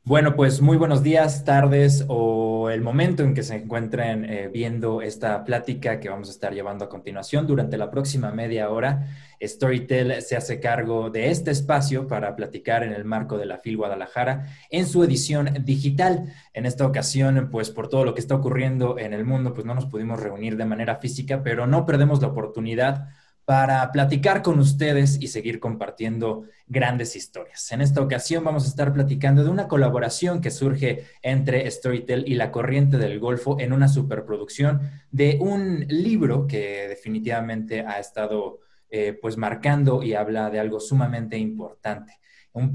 Bueno, pues muy buenos días, tardes o el momento en que se encuentren viendo esta plática que vamos a estar llevando a continuación durante la próxima media hora. Storytel se hace cargo de este espacio para platicar en el marco de la FIL Guadalajara en su edición digital. En esta ocasión, pues por todo lo que está ocurriendo en el mundo, pues no nos pudimos reunir de manera física, pero no perdemos la oportunidad para platicar con ustedes y seguir compartiendo grandes historias. En esta ocasión vamos a estar platicando de una colaboración que surge entre Storytel y La Corriente del Golfo en una superproducción de un libro que definitivamente ha estado pues marcando y habla de algo sumamente importante. Un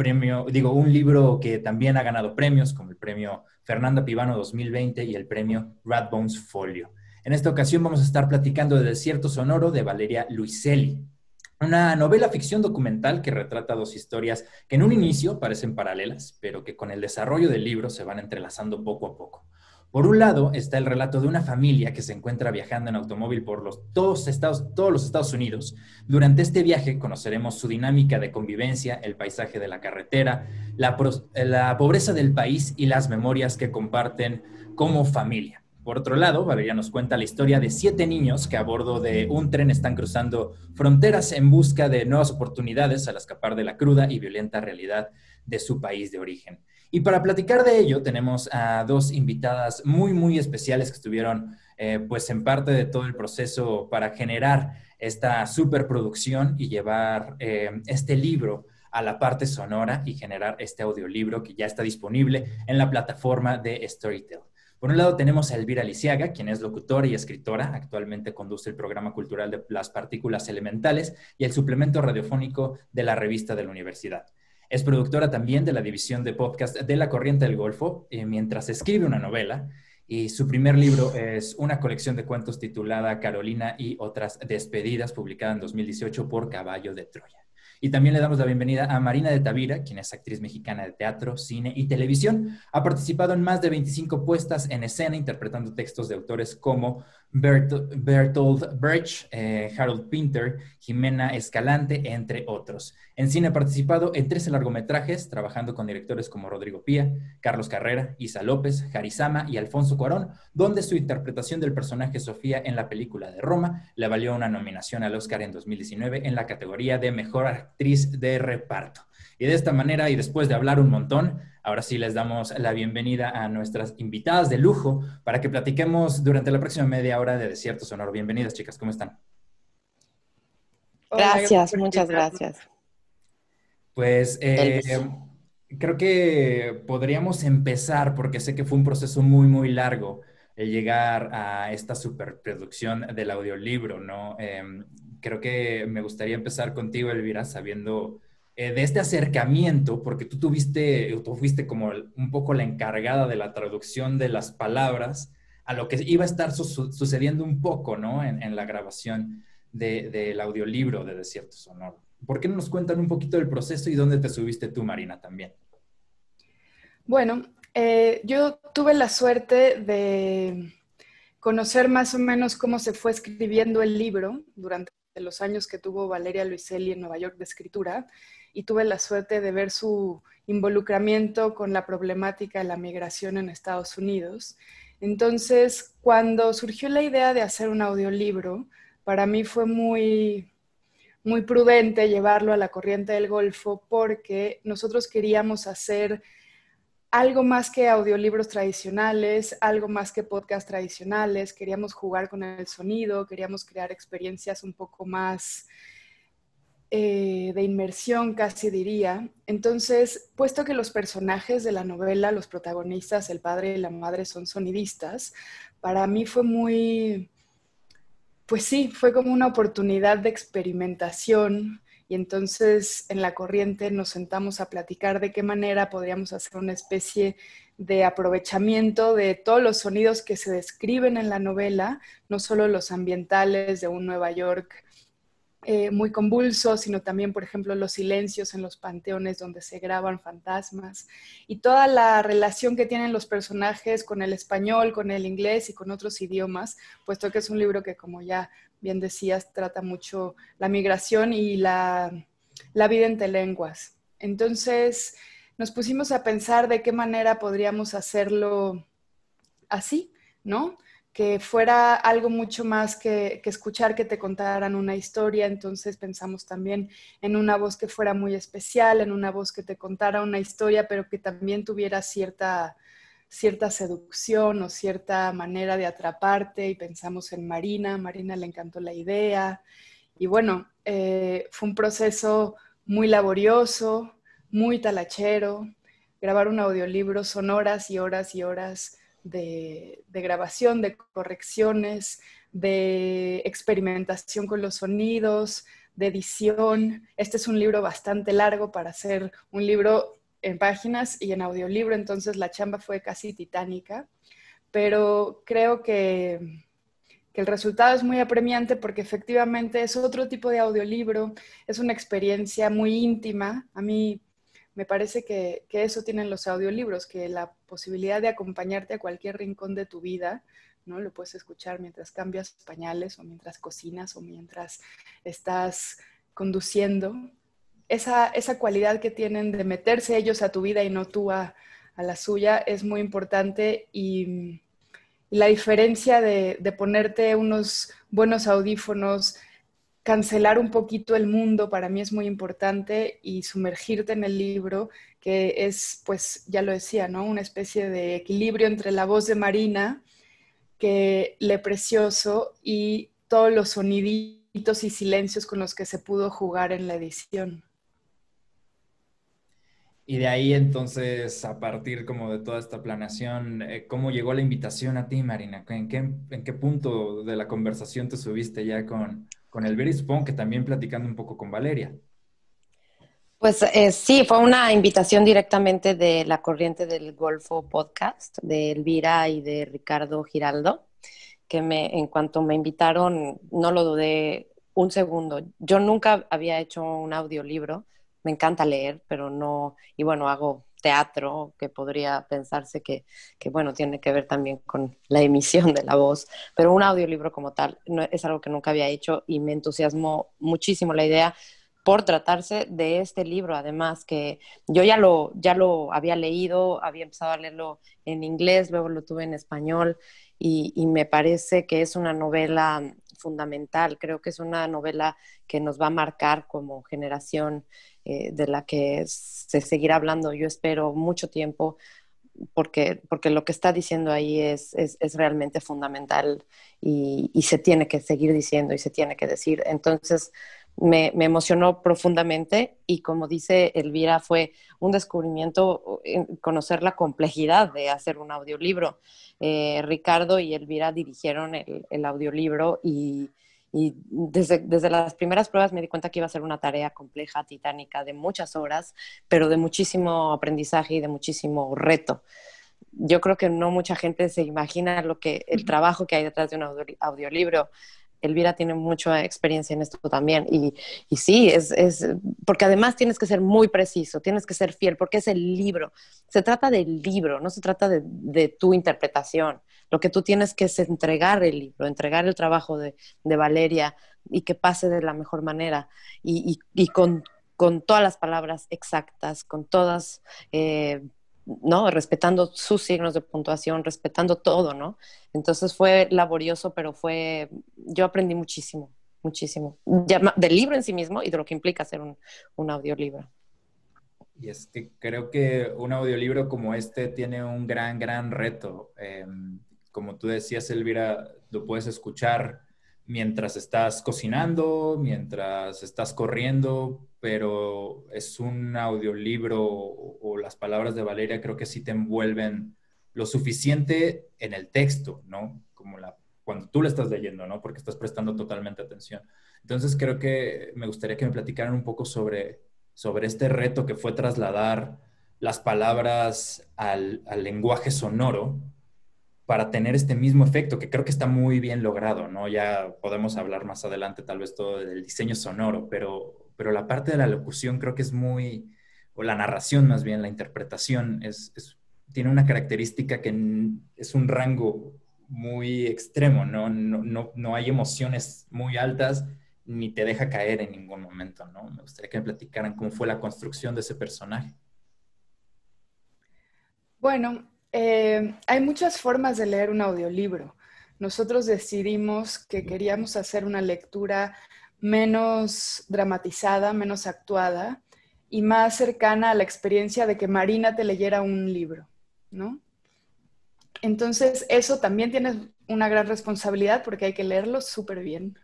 libro que también ha ganado premios, como el premio Fernanda Pivano 2020 y el premio Radbones Folio. En esta ocasión vamos a estar platicando de Desierto Sonoro de Valeria Luiselli, una novela ficción documental que retrata dos historias que en un inicio parecen paralelas, pero que con el desarrollo del libro se van entrelazando poco a poco. Por un lado está el relato de una familia que se encuentra viajando en automóvil por todos los Estados Unidos. Durante este viaje conoceremos su dinámica de convivencia, el paisaje de la carretera, la pobreza del país y las memorias que comparten como familia. Por otro lado, Valeria nos cuenta la historia de 7 niños que a bordo de un tren están cruzando fronteras en busca de nuevas oportunidades al escapar de la cruda y violenta realidad de su país de origen. Y para platicar de ello, tenemos a dos invitadas muy, muy especiales que estuvieron pues en parte de todo el proceso para generar esta superproducción y llevar este libro a la parte sonora y generar este audiolibro que ya está disponible en la plataforma de Storytel. Por un lado tenemos a Elvira Lisiaga, quien es locutora y escritora. Actualmente conduce el programa cultural de Las Partículas Elementales y el suplemento radiofónico de la revista de la universidad. Es productora también de la división de podcast de La Corriente del Golfo, mientras escribe una novela. Y su primer libro es una colección de cuentos titulada Carolina y otras despedidas, publicada en 2018 por Caballo de Troya. Y también le damos la bienvenida a Marina de Tavira, quien es actriz mexicana de teatro, cine y televisión. Ha participado en más de 25 puestas en escena, interpretando textos de autores como Bertolt Brecht, Harold Pinter, Jimena Escalante, entre otros. En cine ha participado en 13 largometrajes, trabajando con directores como Rodrigo Pía, Carlos Carrera, Isa López, Harisama y Alfonso Cuarón, donde su interpretación del personaje Sofía en la película de Roma le valió una nominación al Oscar en 2019 en la categoría de Mejor Actriz de Reparto. Y de esta manera, y después de hablar un montón, ahora sí les damos la bienvenida a nuestras invitadas de lujo para que platiquemos durante la próxima media hora de Desierto Sonoro. Bienvenidas, chicas, ¿cómo están? Hola, Gracias, muchas gracias. Pues Elvis. creo que podríamos empezar, porque sé que fue un proceso muy, muy largo el llegar a esta superproducción del audiolibro, ¿no? Creo que me gustaría empezar contigo, Elvira, sabiendo de este acercamiento, porque tú fuiste como un poco la encargada de la traducción de las palabras a lo que iba a estar sucediendo un poco, ¿no? En la grabación del audiolibro de Desierto Sonoro. ¿Por qué no nos cuentan un poquito del proceso y dónde te subiste tú, Marina, también? Bueno, yo tuve la suerte de conocer más o menos cómo se fue escribiendo el libro durante los años que tuvo Valeria Luiselli en Nueva York de escritura, y tuve la suerte de ver su involucramiento con la problemática de la migración en Estados Unidos. Entonces, cuando surgió la idea de hacer un audiolibro, para mí fue muy prudente llevarlo a La Corriente del Golfo, porque nosotros queríamos hacer algo más que audiolibros tradicionales, algo más que podcast tradicionales. Queríamos jugar con el sonido, queríamos crear experiencias un poco más de inmersión, casi diría. Entonces, puesto que los personajes de la novela, los protagonistas, el padre y la madre, son sonidistas, para mí fue muy Pues sí, fue como una oportunidad de experimentación y entonces en La Corriente nos sentamos a platicar de qué manera podríamos hacer una especie de aprovechamiento de todos los sonidos que se describen en la novela, no solo los ambientales de un Nueva York muy convulso, sino también, por ejemplo, los silencios en los panteones donde se graban fantasmas y toda la relación que tienen los personajes con el español, con el inglés y con otros idiomas, puesto que es un libro que, como ya bien decías, trata mucho la migración y la vida entre lenguas. Entonces, nos pusimos a pensar de qué manera podríamos hacerlo así, ¿no? Que fuera algo mucho más que escuchar que te contaran una historia, entonces pensamos también en una voz que fuera muy especial, en una voz que te contara una historia, pero que también tuviera cierta seducción o cierta manera de atraparte, y pensamos en Marina. Marina le encantó la idea, y bueno, fue un proceso muy laborioso, muy talachero. Grabar un audiolibro son horas y horas y horas de grabación, de correcciones, de experimentación con los sonidos, de edición. Este es un libro bastante largo para ser un libro en páginas y en audiolibro, entonces la chamba fue casi titánica, pero creo que el resultado es muy apremiante porque efectivamente es otro tipo de audiolibro, es una experiencia muy íntima. A mí me parece que eso tienen los audiolibros, que la posibilidad de acompañarte a cualquier rincón de tu vida, ¿no? Lo puedes escuchar mientras cambias pañales o mientras cocinas o mientras estás conduciendo. Esa cualidad que tienen de meterse ellos a tu vida y no tú a la suya es muy importante, y la diferencia de ponerte unos buenos audífonos, cancelar un poquito el mundo, para mí es muy importante, y sumergirte en el libro, que es, pues ya lo decía, ¿no? Una especie de equilibrio entre la voz de Marina, que le precioso, y todos los soniditos y silencios con los que se pudo jugar en la edición. Y de ahí entonces, a partir como de toda esta planeación, ¿cómo llegó la invitación a ti, Marina? En qué punto de la conversación te subiste ya con Elvira? Y supongo que también platicando un poco con Valeria. Pues sí, fue una invitación directamente de La Corriente del Golfo podcast, de Elvira y de Ricardo Giraldo, que en cuanto me invitaron, no lo dudé un segundo. Yo nunca había hecho un audiolibro, me encanta leer, pero no, y bueno, hago teatro, que podría pensarse que bueno, tiene que ver también con la emisión de la voz, pero un audiolibro como tal no, es algo que nunca había hecho y me entusiasmó muchísimo la idea por tratarse de este libro, además que yo ya lo había leído, había empezado a leerlo en inglés, luego lo tuve en español y me parece que es una novela fundamental, creo que es una novela que nos va a marcar como generación, de la que se seguirá hablando, yo espero, mucho tiempo, porque lo que está diciendo ahí es realmente fundamental y se tiene que seguir diciendo y se tiene que decir. Entonces, me emocionó profundamente y como dice Elvira, fue un descubrimiento conocer la complejidad de hacer un audiolibro. Ricardo y Elvira dirigieron el audiolibro y desde las primeras pruebas me di cuenta que iba a ser una tarea compleja, titánica, de muchas horas, pero de muchísimo aprendizaje y de muchísimo reto. Yo creo que no mucha gente se imagina el trabajo que hay detrás de un audiolibro. Elvira tiene mucha experiencia en esto también y sí, porque además tienes que ser muy preciso, tienes que ser fiel, porque es el libro. Se trata del libro, no se trata de tu interpretación. Lo que tú tienes que es entregar el libro, entregar el trabajo de Valeria y que pase de la mejor manera y con todas las palabras exactas, con todas, ¿no? Respetando sus signos de puntuación, respetando todo, ¿no? Entonces fue laborioso, pero yo aprendí muchísimo, muchísimo, ya, del libro en sí mismo y de lo que implica hacer un audiolibro. Y es que creo que un audiolibro como este tiene un gran reto. Como tú decías, Elvira, lo puedes escuchar mientras estás cocinando, mientras estás corriendo, pero es un audiolibro o las palabras de Valeria creo que sí te envuelven lo suficiente en el texto, ¿no? Como la cuando tú lo estás leyendo, ¿no? Porque estás prestando totalmente atención. Entonces creo que me gustaría que me platicaran un poco sobre este reto que fue trasladar las palabras al lenguaje sonoro para tener este mismo efecto, que creo que está muy bien logrado, ¿no? Ya podemos hablar más adelante tal vez todo del diseño sonoro, pero la parte de la locución creo que es muy, o la narración más bien, la interpretación, tiene una característica que es un rango muy extremo, ¿no? No hay emociones muy altas ni te deja caer en ningún momento, ¿no? Me gustaría que me platicaran cómo fue la construcción de ese personaje. Bueno, hay muchas formas de leer un audiolibro. Nosotros decidimos que queríamos hacer una lectura menos dramatizada, menos actuada y más cercana a la experiencia de que Marina te leyera un libro, ¿no? Entonces, eso también tiene una gran responsabilidad porque hay que leerlo súper bien.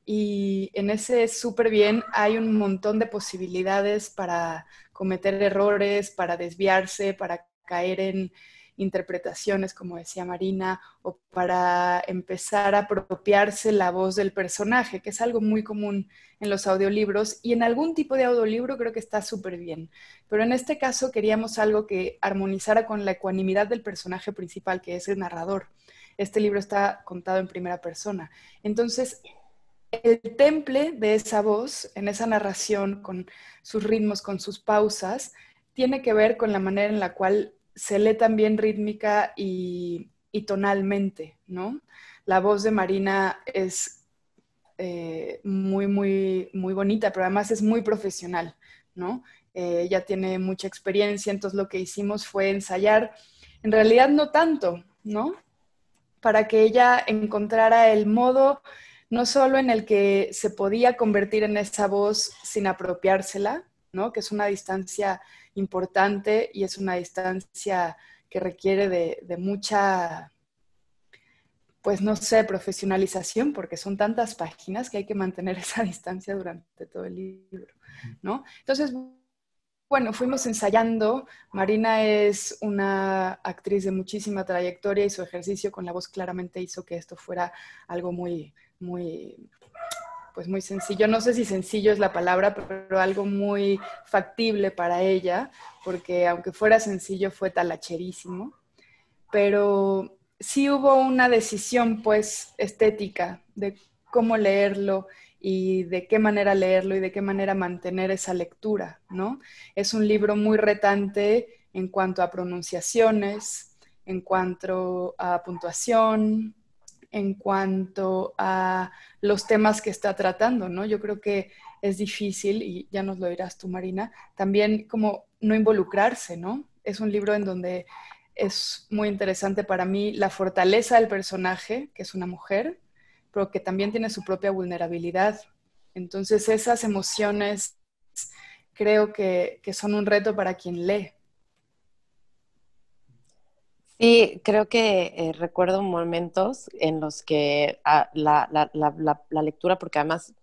Y en ese súper bien hay un montón de posibilidades para cometer errores, para desviarse, para caer en interpretaciones, como decía Marina, o para empezar a apropiarse la voz del personaje, que es algo muy común en los audiolibros, y en algún tipo de audiolibro creo que está súper bien. Pero en este caso queríamos algo que armonizara con la ecuanimidad del personaje principal, que es el narrador. Este libro está contado en primera persona. Entonces, el temple de esa voz, en esa narración, con sus ritmos, con sus pausas, tiene que ver con la manera en la cual se lee también rítmica y tonalmente, ¿no? La voz de Marina es muy, muy, muy bonita, pero además es muy profesional, ¿no? Ella tiene mucha experiencia, entonces lo que hicimos fue ensayar, en realidad no tanto, ¿no? Para que ella encontrara el modo no solo en el que se podía convertir en esa voz sin apropiársela, ¿no? Que es una distancia importante y es una distancia que requiere de mucha, pues no sé, profesionalización, porque son tantas páginas que hay que mantener esa distancia durante todo el libro, ¿no? Entonces, bueno, fuimos ensayando. Marina es una actriz de muchísima trayectoria y su ejercicio con la voz claramente hizo que esto fuera algo muy, muy, pues muy sencillo. No sé si sencillo es la palabra, pero algo muy factible para ella, porque aunque fuera sencillo fue talacherísimo. Pero sí hubo una decisión, pues, estética de cómo leerlo y de qué manera leerlo y de qué manera mantener esa lectura, ¿no? Es un libro muy retante en cuanto a pronunciaciones, en cuanto a puntuación, en cuanto a los temas que está tratando, ¿no? Yo creo que es difícil, y ya nos lo dirás tú, Marina, también como no involucrarse, ¿no? Es un libro en donde es muy interesante para mí la fortaleza del personaje, que es una mujer, pero que también tiene su propia vulnerabilidad. Entonces esas emociones creo que son un reto para quien lee. Sí, creo que recuerdo momentos en los que la lectura, porque además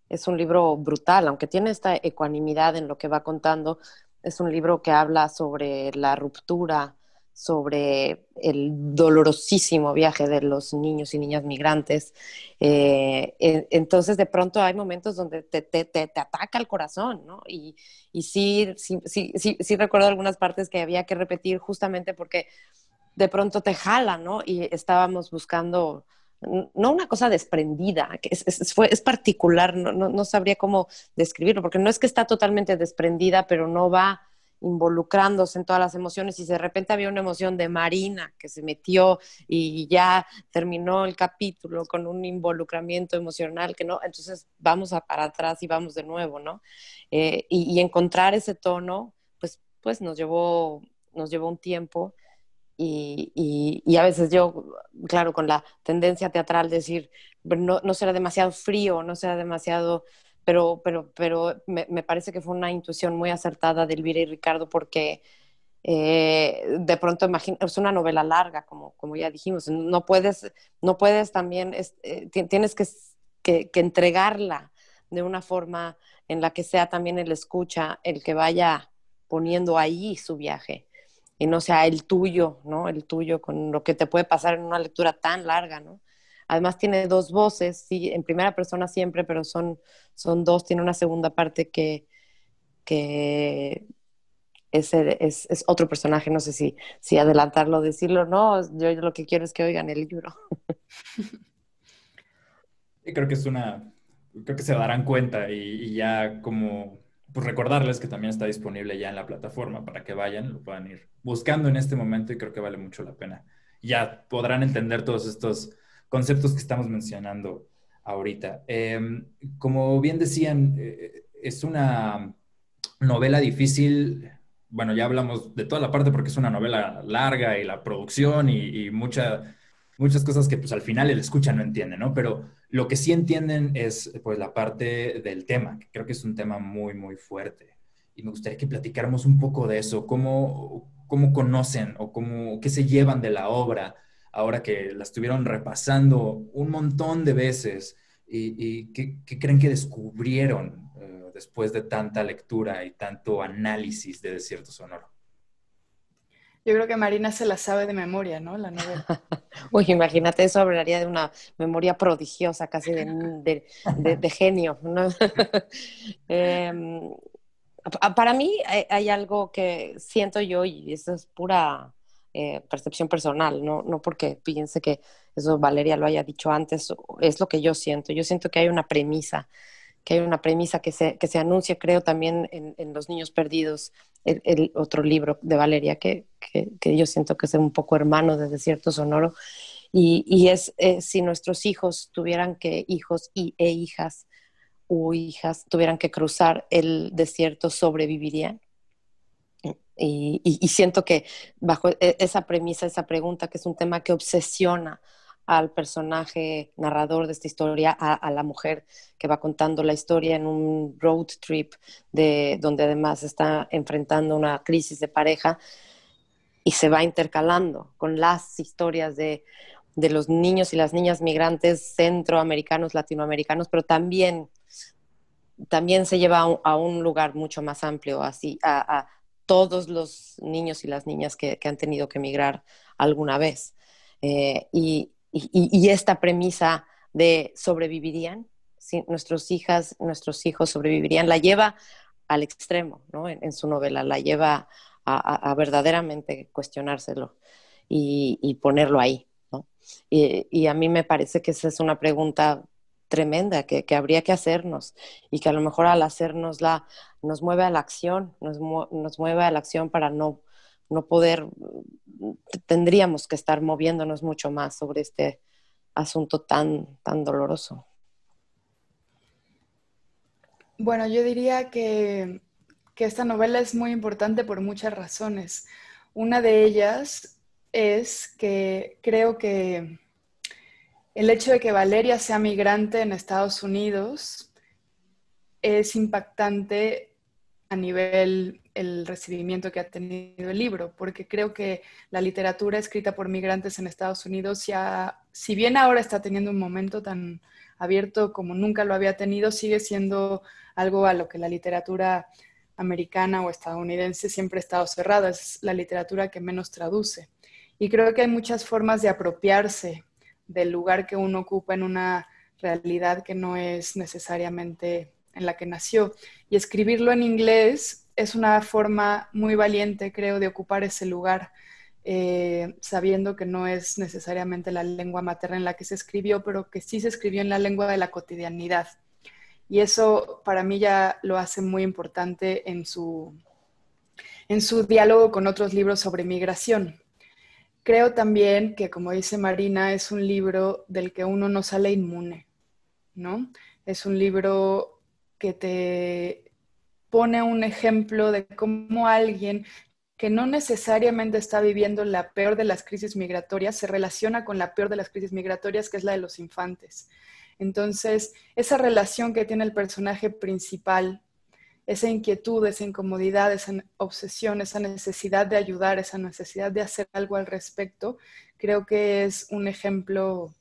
es un libro brutal, aunque tiene esta ecuanimidad en lo que va contando, es un libro que habla sobre la ruptura, sobre el dolorosísimo viaje de los niños y niñas migrantes. Entonces, de pronto hay momentos donde te ataca el corazón, ¿no? Y sí recuerdo algunas partes que había que repetir justamente porque de pronto te jala, ¿no? Y estábamos buscando, no una cosa desprendida, que es particular, no sabría cómo describirlo, porque no es que está totalmente desprendida, pero no va involucrándose en todas las emociones y de repente había una emoción de Marina que se metió y ya terminó el capítulo con un involucramiento emocional que no, entonces vamos para atrás y vamos de nuevo, ¿no? Y encontrar ese tono, pues nos llevó un tiempo y a veces yo, claro, con la tendencia teatral de decir, no será demasiado frío, no será demasiado, pero me parece que fue una intuición muy acertada de Elvira y Ricardo porque de pronto es una novela larga, como ya dijimos, no puedes también, tienes que entregarla de una forma en la que sea también el escucha, el que vaya poniendo ahí su viaje y no sea el tuyo, ¿no? El tuyo con lo que te puede pasar en una lectura tan larga, ¿no? Además tiene dos voces, sí, en primera persona siempre, pero son dos. Tiene una segunda parte que es otro personaje. No sé si adelantarlo o decirlo. No, yo lo que quiero es que oigan el libro. Y creo que se darán cuenta y ya como, pues recordarles que también está disponible ya en la plataforma para que vayan, lo puedan ir buscando en este momento y creo que vale mucho la pena. Ya podrán entender todos estos conceptos que estamos mencionando ahorita. Como bien decían, es una novela difícil. Bueno, ya hablamos de toda la parte porque es una novela larga y la producción y muchas cosas que pues al final el escucha no entiende, ¿no? Pero lo que sí entienden es pues la parte del tema, que creo que es un tema muy, muy fuerte. Y me gustaría que platicáramos un poco de eso, cómo conocen o qué se llevan de la obra ahora que la estuvieron repasando un montón de veces y qué creen que descubrieron después de tanta lectura y tanto análisis de Desierto Sonoro. Yo creo que Marina se la sabe de memoria, ¿no? La novela. Uy, imagínate, eso hablaría de una memoria prodigiosa, casi de genio, ¿no? Em, para mí hay algo que siento yo, y eso es pura percepción personal, no porque piense que eso Valeria lo haya dicho antes, es lo que yo siento. Yo siento que hay una premisa, que se anuncia, creo, también en Los Niños Perdidos, el otro libro de Valeria, que yo siento que es un poco hermano de Desierto Sonoro, y es si nuestros hijos tuvieran que, hijos e hijas o hijas, tuvieran que cruzar el desierto, ¿sobrevivirían? Y siento que bajo esa premisa, esa pregunta, que es un tema que obsesiona al personaje narrador de esta historia, a la mujer que va contando la historia en un road trip donde además está enfrentando una crisis de pareja y se va intercalando con las historias de los niños y las niñas migrantes centroamericanos, latinoamericanos, pero también se lleva a un lugar mucho más amplio, así a todos los niños y las niñas que han tenido que emigrar alguna vez. Y esta premisa de sobrevivirían, si nuestros hijos sobrevivirían, la lleva al extremo, ¿no? En su novela, la lleva a verdaderamente cuestionárselo y ponerlo ahí, ¿no? Y a mí me parece que esa es una pregunta tremenda que habría que hacernos, y que a lo mejor al hacérnosla nos mueve a la acción, nos mueve a la acción para no poder, tendríamos que estar moviéndonos mucho más sobre este asunto tan doloroso. Bueno, yo diría que esta novela es muy importante por muchas razones. Una de ellas es que creo que el hecho de que Valeria sea migrante en Estados Unidos es impactante a nivel el recibimiento que ha tenido el libro, porque creo que la literatura escrita por migrantes en Estados Unidos ya, si bien ahora está teniendo un momento tan abierto como nunca lo había tenido, sigue siendo algo a lo que la literatura americana o estadounidense siempre ha estado cerrada. Es la literatura que menos traduce. Y creo que hay muchas formas de apropiarse del lugar que uno ocupa en una realidad que no es necesariamente en la que nació. Y escribirlo en inglés es una forma muy valiente, creo, de ocupar ese lugar, sabiendo que no es necesariamente la lengua materna en la que se escribió, pero que sí se escribió en la lengua de la cotidianidad. Y eso para mí ya lo hace muy importante en su diálogo con otros libros sobre migración. Creo también que, como dice Marina, es un libro del que uno no sale inmune, ¿no? Es un libro que te pone un ejemplo de cómo alguien que no necesariamente está viviendo la peor de las crisis migratorias se relaciona con la peor de las crisis migratorias, que es la de los infantes. Entonces, esa relación que tiene el personaje principal, esa inquietud, esa incomodidad, esa obsesión, esa necesidad de ayudar, esa necesidad de hacer algo al respecto, creo que es un ejemplo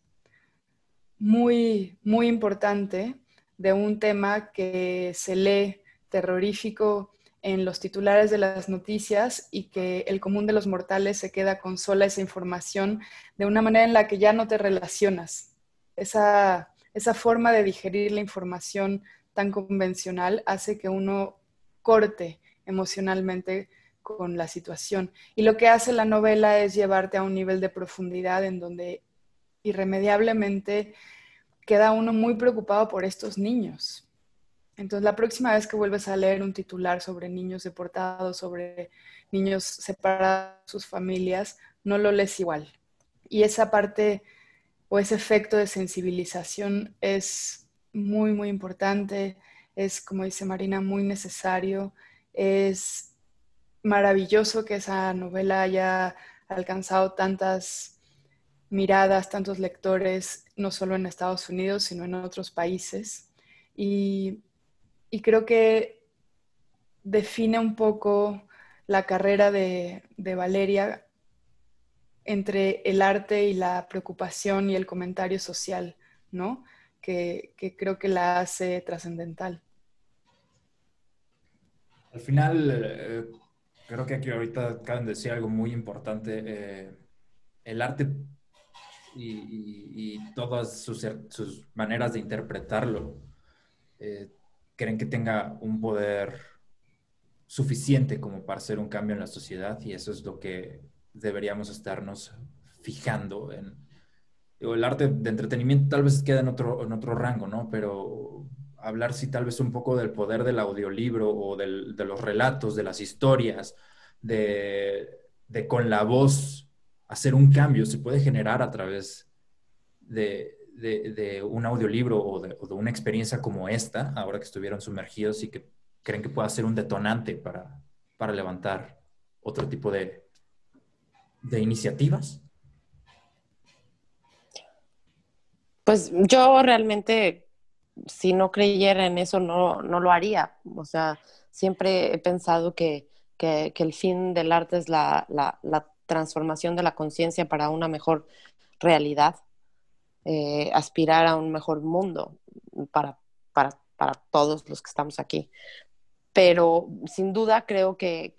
muy, muy importante de un tema que se lee terrorífico en los titulares de las noticias y que el común de los mortales se queda con sola esa información de una manera en la que ya no te relacionas esa forma de digerir la información tan convencional hace que uno corte emocionalmente con la situación. Y lo que hace la novela es llevarte a un nivel de profundidad en donde irremediablemente queda uno muy preocupado por estos niños. Entonces, la próxima vez que vuelves a leer un titular sobre niños deportados, sobre niños separados de sus familias, no lo lees igual. Y esa parte o ese efecto de sensibilización es muy, muy importante. Es, como dice Marina, muy necesario. Es maravilloso que esa novela haya alcanzado tantas miradas, tantos lectores, no solo en Estados Unidos, sino en otros países. Y creo que define un poco la carrera de Valeria entre el arte y la preocupación y el comentario social, ¿no? Que creo que la hace trascendental. Al final, creo que aquí ahorita acaban de decir algo muy importante. El arte y todas sus maneras de interpretarlo eh, creen que tenga un poder suficiente como para hacer un cambio en la sociedad y eso es lo que deberíamos estarnos fijando en. Digo, el arte de entretenimiento tal vez queda en otro rango, ¿no? Pero hablar sí tal vez un poco del poder del audiolibro o de los relatos, de las historias, de con la voz hacer un cambio se puede generar a través de un audiolibro o de una experiencia como esta, ahora que estuvieron sumergidos y que creen que pueda ser un detonante para levantar otro tipo de iniciativas. Pues yo realmente, si no creyera en eso, no lo haría. O sea, siempre he pensado que el fin del arte es la transformación de la conciencia para una mejor realidad, aspirar a un mejor mundo para todos los que estamos aquí. Pero sin duda creo que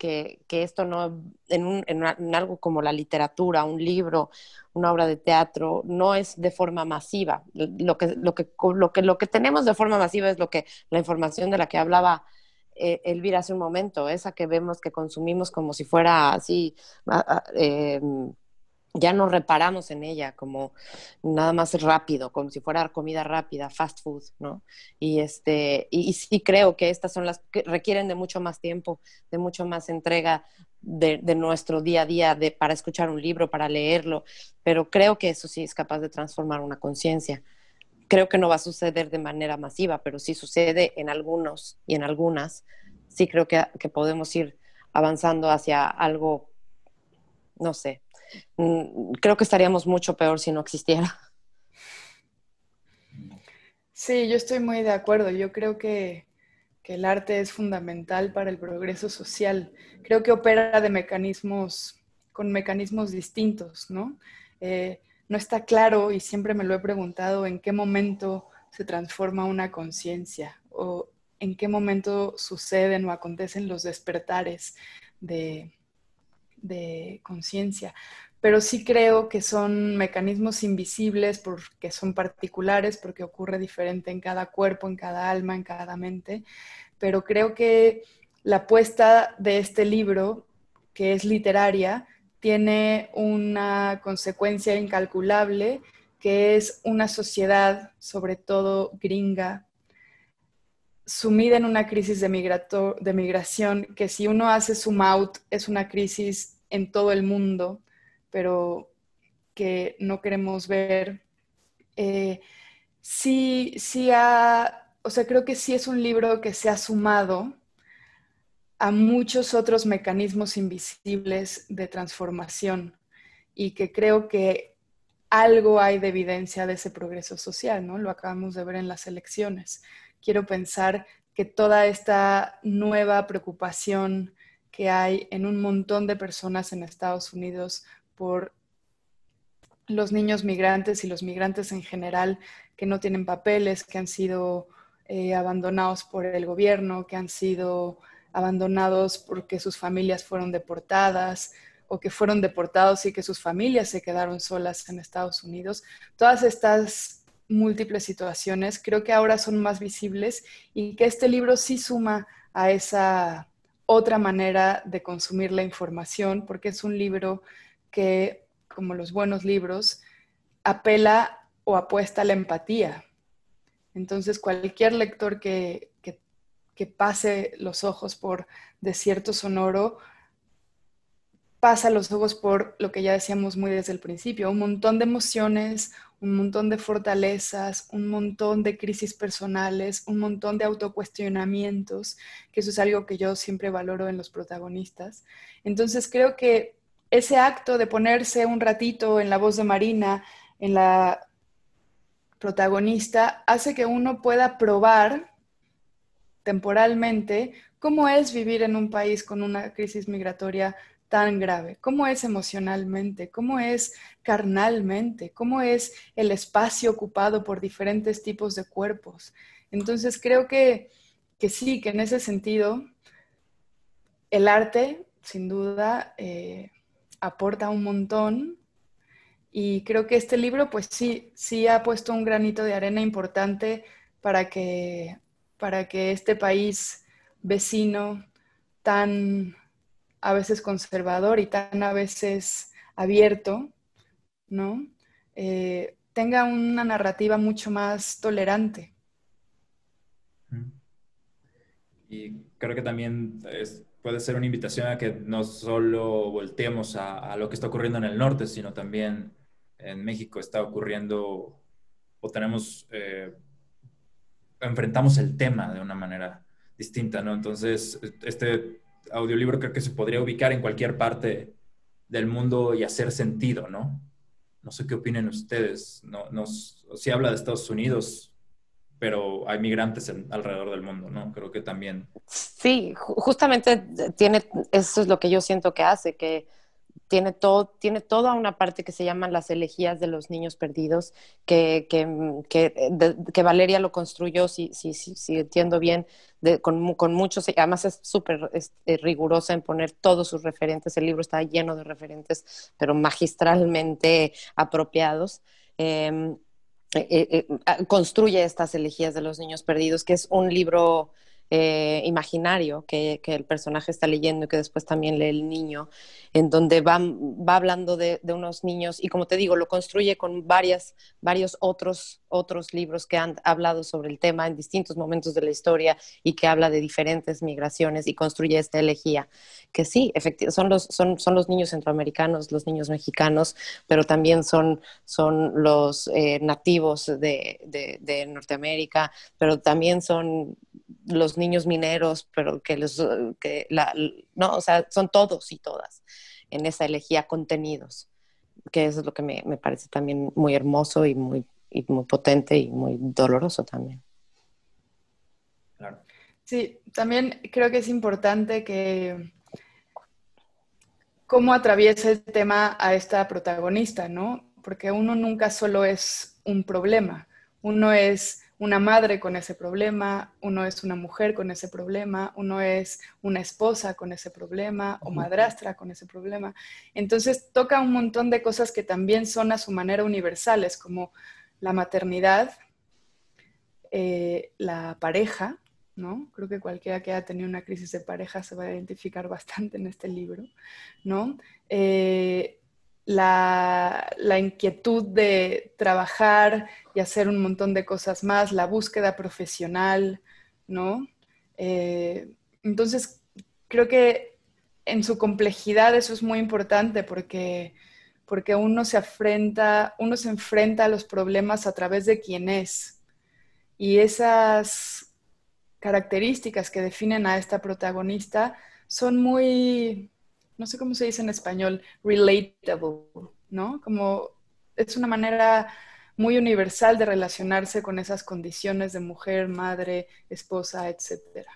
esto no, en algo como la literatura, un libro, una obra de teatro, no es de forma masiva. Lo que tenemos de forma masiva es la información de la que hablaba Elvira hace un momento, esa que vemos, que consumimos como si fuera así, ya no reparamos en ella, como nada más rápido, como si fuera comida rápida, fast food, ¿no? Y sí creo que estas son las que requieren de mucho más tiempo, de mucho más entrega de nuestro día a día, para escuchar un libro, para leerlo, pero creo que eso sí es capaz de transformar una conciencia. Creo que no va a suceder de manera masiva, pero sí sucede en algunos y en algunas. Sí creo que podemos ir avanzando hacia algo, no sé, creo que estaríamos mucho peor si no existiera. Sí, yo estoy muy de acuerdo. Yo creo que el arte es fundamental para el progreso social. Creo que opera con mecanismos distintos, ¿no? No está claro, y siempre me lo he preguntado, en qué momento se transforma una conciencia o en qué momento suceden o acontecen los despertares de conciencia. Pero sí creo que son mecanismos invisibles porque son particulares, porque ocurre diferente en cada cuerpo, en cada alma, en cada mente. Pero creo que la apuesta de este libro, que es literaria, tiene una consecuencia incalculable, que es una sociedad, sobre todo gringa, sumida en una crisis de migración, que si uno hace zoom out es una crisis en todo el mundo, pero que no queremos ver. O sea, creo que sí es un libro que se ha sumado a muchos otros mecanismos invisibles de transformación y que creo que algo hay de evidencia de ese progreso social, ¿no? Lo acabamos de ver en las elecciones. Quiero pensar que toda esta nueva preocupación que hay en un montón de personas en Estados Unidos por los niños migrantes y los migrantes en general que no tienen papeles, que han sido abandonados por el gobierno, que han sido abandonados porque sus familias fueron deportadas o que fueron deportados y que sus familias se quedaron solas en Estados Unidos. Todas estas múltiples situaciones, creo que ahora son más visibles y que este libro sí suma a esa otra manera de consumir la información, porque es un libro que, como los buenos libros, apela o apuesta a la empatía. Entonces, cualquier lector que pase los ojos por Desierto Sonoro, pasa los ojos por lo que ya decíamos muy desde el principio, un montón de emociones, un montón de fortalezas, un montón de crisis personales, un montón de autocuestionamientos, que eso es algo que yo siempre valoro en los protagonistas. Entonces creo que ese acto de ponerse un ratito en la voz de Marina, en la protagonista, hace que uno pueda probar temporalmente cómo es vivir en un país con una crisis migratoria tan grave, cómo es emocionalmente, cómo es carnalmente, cómo es el espacio ocupado por diferentes tipos de cuerpos. Entonces creo que sí, que en ese sentido el arte, sin duda, aporta un montón. Y creo que este libro, pues sí, sí ha puesto un granito de arena importante para que este país vecino tan a veces conservador y tan a veces abierto, ¿no? Tenga una narrativa mucho más tolerante. Y creo que también puede ser una invitación a que no solo volteemos a lo que está ocurriendo en el norte, sino también en México está ocurriendo o tenemos, enfrentamos el tema de una manera distinta, ¿no? Entonces, este audiolibro creo que se podría ubicar en cualquier parte del mundo y hacer sentido, ¿no? No sé qué opinen ustedes. Sí habla de Estados Unidos, pero hay migrantes alrededor del mundo, ¿no? Creo que también. Sí, justamente eso es lo que yo siento que hace, que tiene toda una parte que se llaman las elegías de los niños perdidos, que Valeria lo construyó, si entiendo bien, con muchos, además es súper rigurosa en poner todos sus referentes, el libro está lleno de referentes, pero magistralmente apropiados. Construye estas elegías de los niños perdidos, que es un libro imaginario que el personaje está leyendo y que después también lee el niño, en donde va hablando de unos niños y como te digo, lo construye con varios otros libros que han hablado sobre el tema en distintos momentos de la historia y que habla de diferentes migraciones y construye esta elegía, que sí, efectivamente, son los niños centroamericanos, los niños mexicanos, pero también son los nativos de Norteamérica, pero también son los niños mineros, pero no, o sea, son todos y todas en esa elegía contenidos, que eso es lo que me parece también muy hermoso y muy potente y muy doloroso también. Claro. Sí, también creo que es importante que cómo atraviesa el tema a esta protagonista, ¿no? Porque uno nunca solo es un problema, uno es una madre con ese problema, uno es una mujer con ese problema, uno es una esposa con ese problema o madrastra con ese problema. Entonces toca un montón de cosas que también son a su manera universales, como la maternidad, la pareja, ¿no? Creo que cualquiera que haya tenido una crisis de pareja se va a identificar bastante en este libro, ¿no? La inquietud de trabajar y hacer un montón de cosas más, la búsqueda profesional, ¿no? Entonces, creo que en su complejidad eso es muy importante porque uno se enfrenta a los problemas a través de quién es. Y esas características que definen a esta protagonista son muy, no sé cómo se dice en español, relatable, ¿no? Como es una manera muy universal de relacionarse con esas condiciones de mujer, madre, esposa, etcétera.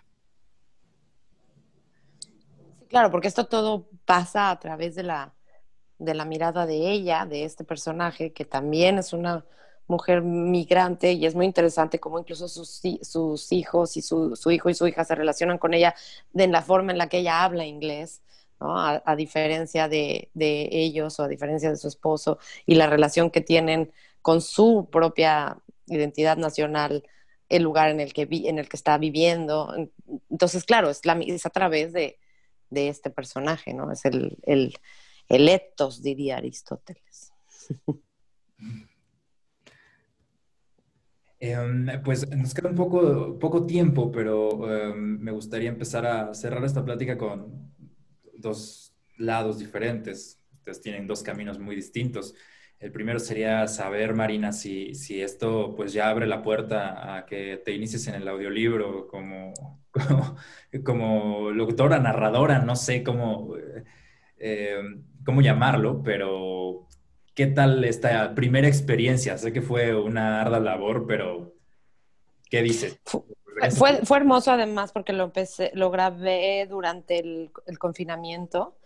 Sí, claro, porque esto todo pasa a través de la mirada de ella, de este personaje, que también es una mujer migrante y es muy interesante cómo incluso sus hijos y su hijo y su hija se relacionan con ella de la forma en la que ella habla inglés, ¿no? A diferencia de ellos o a diferencia de su esposo y la relación que tienen con su propia identidad nacional el lugar en el que está viviendo. Entonces, claro, es a través de este personaje, ¿no? Es el ethos, diría Aristóteles. Pues nos queda un poco tiempo, pero me gustaría empezar a cerrar esta plática con dos lados diferentes. Ustedes tienen dos caminos muy distintos. El primero sería saber, Marina, si esto pues ya abre la puerta a que te inicies en el audiolibro como locutora, narradora, no sé eh, cómo llamarlo, pero ¿qué tal esta primera experiencia? Sé que fue una ardua labor, pero ¿qué dices? Fue hermoso además porque lo grabé durante el confinamiento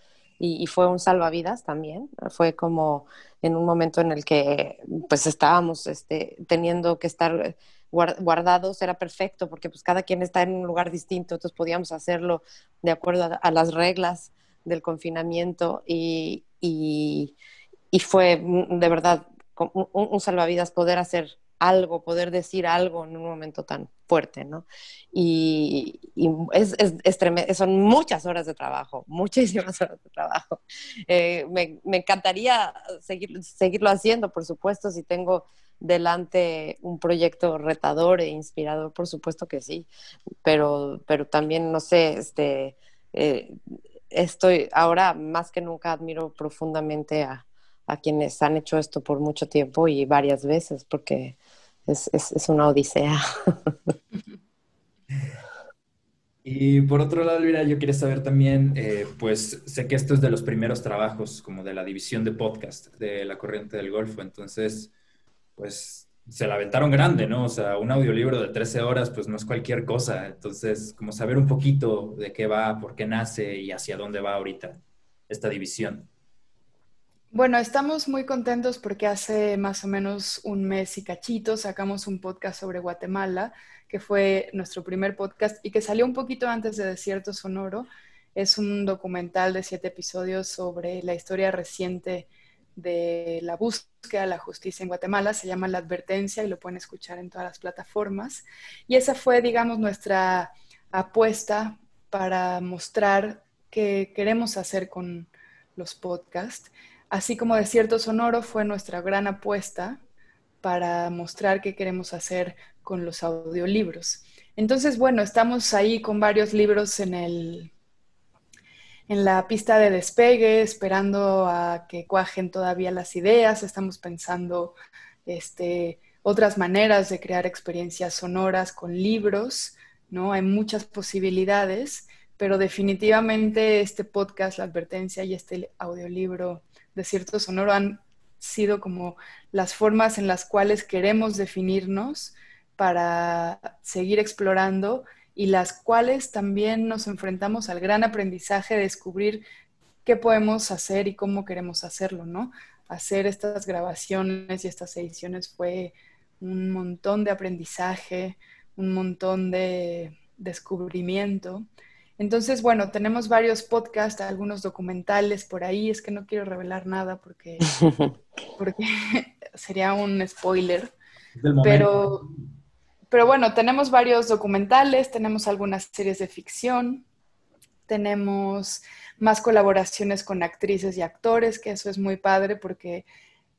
y fue un salvavidas también. Fue como en un momento en el que pues estábamos teniendo que estar guardados, era perfecto porque pues cada quien está en un lugar distinto, entonces podíamos hacerlo de acuerdo a las reglas del confinamiento y fue de verdad un salvavidas poder hacer algo, poder decir algo en un momento tan fuerte, ¿no? Y son muchas horas de trabajo, muchísimas horas de trabajo. Me encantaría seguirlo haciendo, por supuesto, si tengo delante un proyecto retador e inspirador, por supuesto que sí, pero también, no sé, eh, estoy ahora más que nunca admiro profundamente a quienes han hecho esto por mucho tiempo y varias veces, porque es una odisea. Y por otro lado, Elvira, yo quería saber también, pues sé que esto es de los primeros trabajos como de la división de podcast de La Corriente del Golfo, entonces, pues se la aventaron grande, ¿no? O sea, un audiolibro de 13 horas, pues no es cualquier cosa, entonces, como saber un poquito de qué va, por qué nace y hacia dónde va ahorita esta división. Bueno, estamos muy contentos porque hace más o menos un mes y cachito sacamos un podcast sobre Guatemala, que fue nuestro primer podcast y que salió un poquito antes de Desierto Sonoro. Es un documental de 7 episodios sobre la historia reciente de la búsqueda de la justicia en Guatemala. Se llama La Advertencia y lo pueden escuchar en todas las plataformas. Y esa fue, digamos, nuestra apuesta para mostrar qué queremos hacer con los podcasts. Así como Desierto Sonoro fue nuestra gran apuesta para mostrar qué queremos hacer con los audiolibros. Entonces, bueno, estamos ahí con varios libros en la pista de despegue, esperando a que cuajen todavía las ideas. Estamos pensando otras maneras de crear experiencias sonoras con libros, ¿no? Hay muchas posibilidades, pero definitivamente este podcast, La Advertencia y este audiolibro Desierto Sonoro han sido como las formas en las cuales queremos definirnos para seguir explorando y las cuales también nos enfrentamos al gran aprendizaje de descubrir qué podemos hacer y cómo queremos hacerlo, ¿no? Hacer estas grabaciones y estas ediciones fue un montón de aprendizaje, un montón de descubrimiento. Entonces, bueno, tenemos varios podcasts, algunos documentales por ahí. Es que no quiero revelar nada porque sería un spoiler. Del momento. Pero, pero bueno, tenemos varios documentales, tenemos algunas series de ficción, tenemos más colaboraciones con actrices y actores, que eso es muy padre porque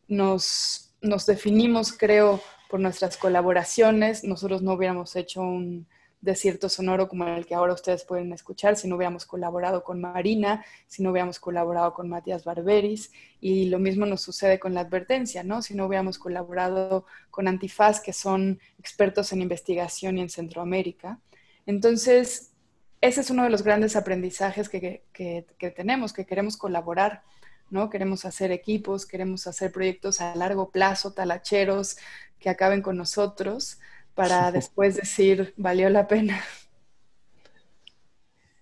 nos definimos, creo, por nuestras colaboraciones. Nosotros no hubiéramos hecho un Desierto Sonoro como el que ahora ustedes pueden escuchar si no hubiéramos colaborado con Marina, si no hubiéramos colaborado con Matías Barberis, y lo mismo nos sucede con La Advertencia, ¿no? Si no hubiéramos colaborado con Antifaz, que son expertos en investigación y en Centroamérica. Entonces, ese es uno de los grandes aprendizajes que tenemos, que queremos colaborar, ¿no? Queremos hacer equipos, queremos hacer proyectos a largo plazo, talacheros, que acaben con nosotros, para después decir, valió la pena.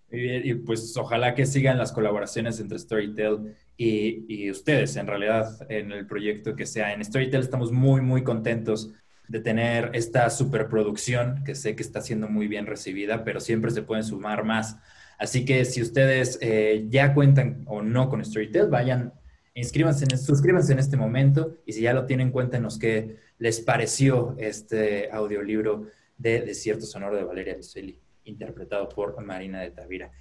Y pues ojalá que sigan las colaboraciones entre Storytel y ustedes, en realidad, en el proyecto que sea. En Storytel estamos muy, muy contentos de tener esta superproducción que sé que está siendo muy bien recibida, pero siempre se pueden sumar más. Así que si ustedes ya cuentan o no con Storytel, vayan Suscríbanse en este momento y si ya lo tienen, cuéntenos qué les pareció este audiolibro de Desierto Sonoro de Valeria Luiselli, interpretado por Marina de Tavira.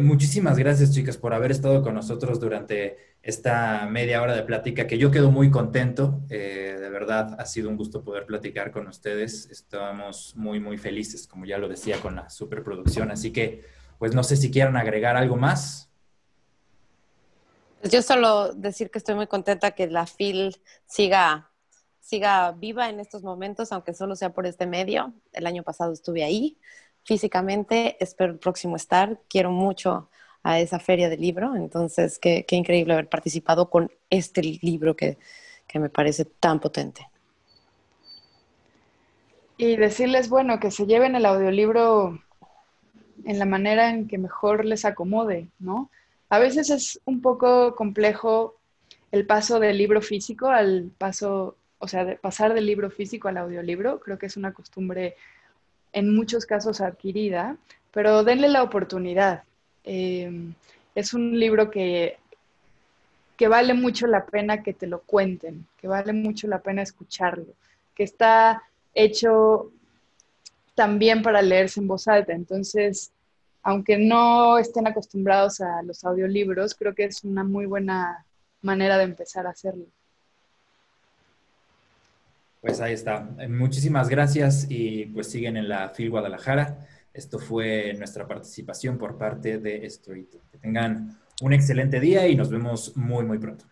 Muchísimas gracias, chicas, por haber estado con nosotros durante esta media hora de plática, que yo quedo muy contento. De verdad, ha sido un gusto poder platicar con ustedes. Estábamos muy, muy felices, como ya lo decía, con la superproducción. Así que, pues no sé si quieran agregar algo más. Pues yo solo decir que estoy muy contenta que la FIL siga viva en estos momentos, aunque solo sea por este medio. El año pasado estuve ahí físicamente, espero el próximo estar. Quiero mucho a esa feria del libro, entonces qué increíble haber participado con este libro que me parece tan potente. Y decirles, bueno, que se lleven el audiolibro en la manera en que mejor les acomode, ¿no? A veces es un poco complejo el paso del libro físico al paso, o sea, de pasar del libro físico al audiolibro. Creo que es una costumbre en muchos casos adquirida, pero denle la oportunidad. Es un libro que vale mucho la pena que te lo cuenten, que vale mucho la pena escucharlo, que está hecho también para leerse en voz alta. Entonces, aunque no estén acostumbrados a los audiolibros, creo que es una muy buena manera de empezar a hacerlo. Pues ahí está. Muchísimas gracias y pues siguen en la FIL Guadalajara. Esto fue nuestra participación por parte de Storytel. Que tengan un excelente día y nos vemos muy, muy pronto.